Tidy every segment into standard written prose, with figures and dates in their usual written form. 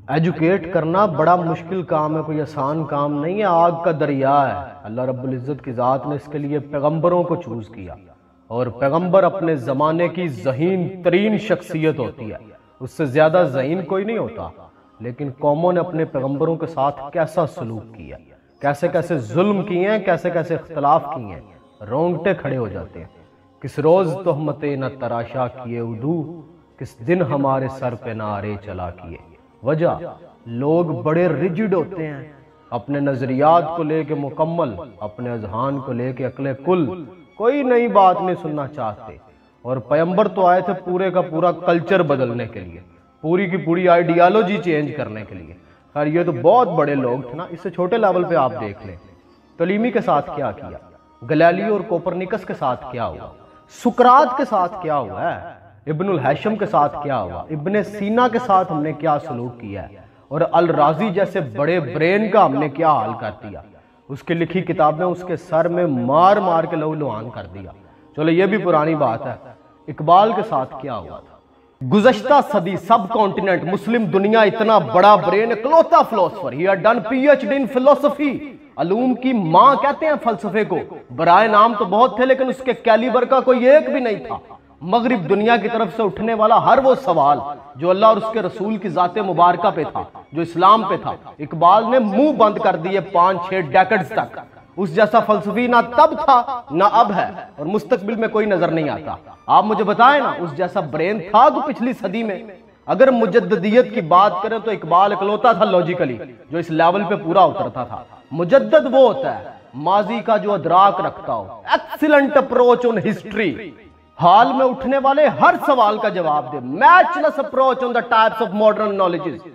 Educate کرنا بڑا مشکل کام ہے، کوئی آسان کام نہیں ہے، آگ کا دریا ہے۔ اللہ رب العزت کی ذات نے اس کے لیے پیغمبروں کو چوز کیا، اور پیغمبر اپنے زمانے کی ذہین ترین شخصیت ہوتی ہے، اس سے زیادہ ذہین کوئی نہیں ہوتا۔ لیکن قوموں نے اپنے پیغمبروں کے ساتھ کیسا سلوک کیا، کیسے کیسے ظلم کیے ہیں، کیسے کیسے اختلاف کیے ہیں، رونگٹے کھڑے ہو جاتے ہیں۔ کس روز تہمتیں نہ تراشا کیے ادو، کس دن ہمارے سر پہ نعرے چلا کیے۔ وجہ لوگ بڑے ریجڈ ہوتے ہیں، اپنے نظریات کو لے کے مکمل، اپنے اذہان کو لے کے عقل کل، کوئی نئی بات نہیں سننا چاہتے۔ اور پیغمبر تو آئے تھے پورے کا پورا کلچر بدلنے کے لیے، پوری کی پوری آئیڈیالوجی چینج کرنے کے لیے۔ خیر یہ تو بہت بڑے لوگ تھے نا، اس سے چھوٹے لیول پہ آپ دیکھ لیں تولیمی کے ساتھ کیا کیا، گلیلیو اور کوپرنیکس کے ساتھ کیا ہوا، سقراط کے ساتھ کیا ہوا ہے، ابن الہیثم کے ساتھ کیا ہوا، ابن سینا کے ساتھ ہم نے کیا سلوک کیا ہے، اور الرازی جیسے بڑے برین کا ہم نے کیا حال کر دیا، اس کی لکھی کتابیں اس کے سر میں مار مار کے لہو لہان کر دیا۔ چلو یہ بھی پرانی بات ہے۔ اقبال کے ساتھ کیا ہوا تھا؟ گزشتہ صدی سب کانٹیننٹ مسلم دنیا اتنا بڑا برین، اکلوتا philosopher, he had done P H D in فلسفی، علوم کی ماں کہتے ہیں فلسفے کو۔ برائے نام تو بہت تھے لیکن اس کے کیلیبر کا کوئی ایک بھی نہیں تھا۔ مغرب دنیا کی طرف سے اٹھنے والا ہر وہ سوال جو اللہ اور اس کے رسول کی ذات مبارکہ پہ تھا، جو اسلام پہ تھا، اقبال نے منہ بند کر دیے 5-6 ڈیکڈز تک۔ اس جیسا فلسفی نہ تب تھا نہ اب ہے، اور مستقبل میں کوئی نظر نہیں آتا۔ آپ مجھے بتائیں نا اس جیسا برین تھا تو پچھلی صدی میں؟ اگر مجددیت کی بات کریں تو اقبال اکلوتا تھا لاجیکلی جو اس لیول پہ پورا اترتا تھا۔ مجدد وہ ہوتا ہے ماضی کا جو ادراک رکھتا ہو، ایکسیلنٹ اپروچ آن ہسٹری، حال میں اٹھنے والے ہر سوال کا جواب دے، much approach on the types of modern knowledges.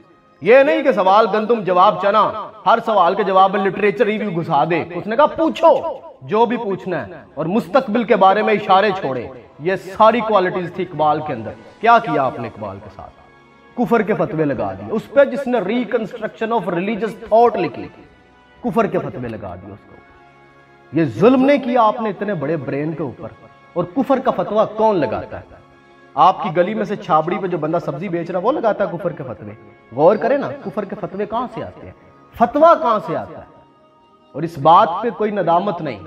یہ نہیں کہ سوال گندم جواب چنا، ہر سوال کے جواب میں لٹریچر ریویو گھسا دے۔ اس نے کہا پوچھو جو بھی پوچھنا ہے، اور مستقبل کے بارے میں اشارے چھوڑے۔ یہ ساری کوالٹیز تھی اقبال کے اندر۔ کیا کیا آپ نے اقبال کے ساتھ؟ کفر کے فتوے لگا دیے اس پہ، جس نے ریکنسٹرکشن آف ریلیجس تھاٹ لکھی، کفر کے فتوے لگا دیے اس کو۔ یہ ظلم نہیں کیا آپ نے اتنے بڑے برین کے اوپر؟ اور کفر کا فتویٰ کون لگاتا ہے؟ آپ کی گلی میں سے چھابڑی پہ جو بندہ سبزی بیچ رہا ہے وہ لگاتا ہے کفر کے فتوے؟ غور کریں نا، کفر کے فتوے کہاں سے آتے ہیں، فتویٰ کہاں سے آتا ہے؟ اور اس بات پہ کوئی ندامت نہیں،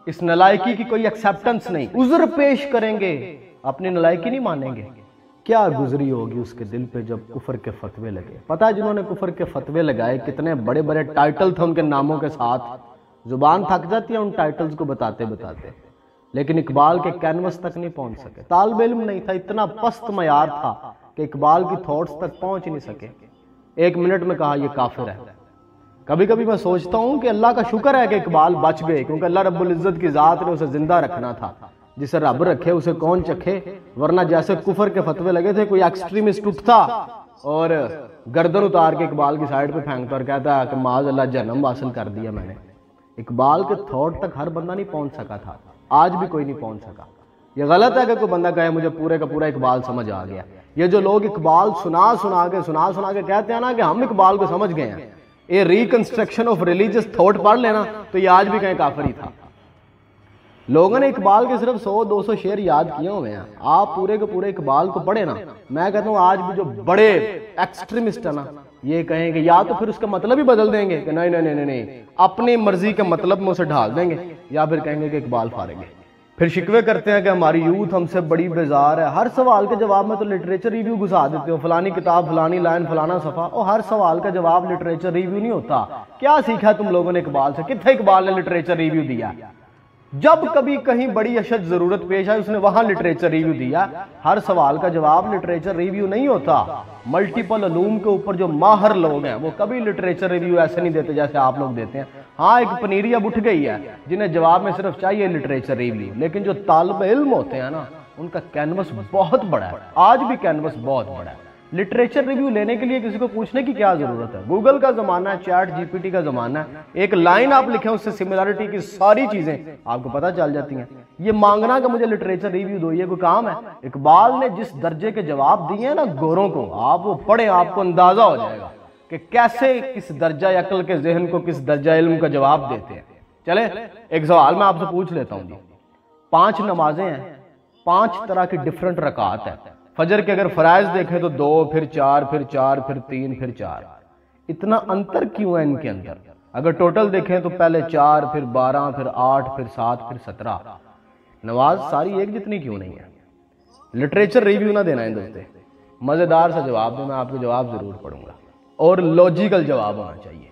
اس نلائکی کی کوئی ایکسیپٹنس نہیں، عذر پیش کریں گے، اپنی نلائکی نہیں مانیں گے۔ کیا گزری ہوگی اس کے دل پہ جب کفر کے فتوے لگے؟ پتہ ہے جنہوں نے کفر کے فتوے لگائے کتنے بڑے بڑے ٹائٹل تھے ان کے ناموں کے ساتھ، زبان تھک جاتی ہے ان ٹائٹلز کو بتاتے بتاتے، لیکن اقبال کے کینوس تک نہیں پہنچ سکے۔ طالب علم نہیں تھا، اتنا پست معیار تھا کہ اقبال کی تھاٹس تک پہنچ نہیں سکے۔ 1 منٹ میں کہا یہ کافر ہے۔ کبھی کبھی میں سوچتا ہوں کہ اللہ کا شکر ہے کہ اقبال بچ گئے، کیونکہ اللہ رب العزت کی ذات نے اسے زندہ رکھنا تھا۔ جسے رب رکھے اسے کون چکھے، ورنہ جیسے کفر کے فتوے لگے تھے، کوئی ایکسٹریمسٹ اٹھتا اور گردن اتار کے اقبال کی سائڈ پہ پھینکتا اور کہتا ہے کہ معاذ اللہ جہنم حاصل کر دیا میں نے۔ اقبال کے تھاٹ تک ہر بندہ نہیں پہنچ سکا تھا، آج بھی کوئی نہیں پہنچ سکا۔ یہ غلط ہے کہ کوئی بندہ کہے مجھے پورے کا پورا اقبال سمجھ آ گیا۔ یہ جو لوگ اقبال سنا سنا کے کہتے ہیں نا کہ ہم اقبال کو سمجھ گئے ہیں، یہ ریکنسٹرکشن آف ریلیجس تھاٹ پڑھ لینا تو یہ آج بھی کہیں کافر ہی تھا۔ لوگوں نے اقبال کے صرف 100-200 شعر یاد کیے ہوئے ہیں، آپ پورے کے پورے اقبال کو پڑھے نا، میں کہتا ہوں آج بھی جو بڑے ایکسٹریمسٹ ہیں نا، یہ کہیں کہ یا تو پھر اس کا مطلب ہی بدل دیں گے کہ نہیں اپنی مرضی کے مطلب میں اسے ڈھال دیں گے، یا پھر کہیں گے کہ اقبال فارغ ہے۔ پھر شکوے کرتے ہیں کہ ہماری یوتھ ہم سے بڑی بیزار ہے، ہر سوال کے جواب میں تو لٹریچر ریویو گھسا دیتے ہو، فلانی کتاب، فلانی لائن، فلانا صفحہ، اور ہر سوال کا جواب لٹریچر ریویو نہیں ہوتا۔ کیا سیکھا تم لوگوں نے اقبال سے؟ کتنے اقبال نے لٹریچر ریویو دیا؟ جب کبھی کہیں بڑی اشد ضرورت پیش آئی اس نے وہاں لٹریچر ریویو دیا۔ ہر سوال کا جواب لٹریچر ریویو نہیں ہوتا۔ ملٹیپل علوم کے اوپر جو ماہر لوگ ہیں وہ کبھی لٹریچر ریویو ایسے نہیں دیتے جیسے آپ لوگ دیتے ہیں۔ ہاں ایک پنیری اب اٹھ گئی ہے جنہیں جواب میں صرف چاہیے لٹریچر ریویو، لیکن جو طالب علم ہوتے ہیں نا ان کا کینوس بہت بڑا ہے، آج بھی کینوس بہت بڑا ہے۔ لٹریچر ریویو لینے کے لیے کسی کو پوچھنے کی کیا ضرورت ہے؟ گوگل کا زمانہ ہے، چیٹ جی پی ٹی کا زمانہ ہے، ایک لائن آپ لکھیں اس سے سملیرٹی کی ساری چیزیں آپ کو پتہ چل جاتی ہیں۔ یہ مانگنا کہ مجھے لٹریچر ریویو دو، یہ کوئی کام ہے؟ اقبال نے جس درجے کے جواب دیے ہیں نا گوروں کو، آپ وہ پڑھیں آپ کو اندازہ ہو جائے گا کہ کیسے کس درجہ عقل کے ذہن کو کس درجہ علم کا جواب دیتے ہیں۔ چلے ایک سوال میں آپ سے پوچھ لیتا ہوں، 5 نمازیں ہیں، 5 طرح کی ڈیفرنٹ رکعات ہیں۔ فجر کے اگر فرائض دیکھیں تو 2 پھر 4 پھر 4 پھر 3 پھر 4. اتنا انتر کیوں ہے ان کے اندر؟ اگر ٹوٹل دیکھیں تو پہلے 4 پھر 12 پھر 8 پھر 7 پھر 17. نماز ساری ایک جتنی کیوں نہیں ہے؟ لٹریچر ریویو نہ دینا ان دوستے، مزیدار سا جواب دیں، میں آپ کے جواب ضرور پڑھوں گا، اور لوجیکل جواب ہونا چاہیے.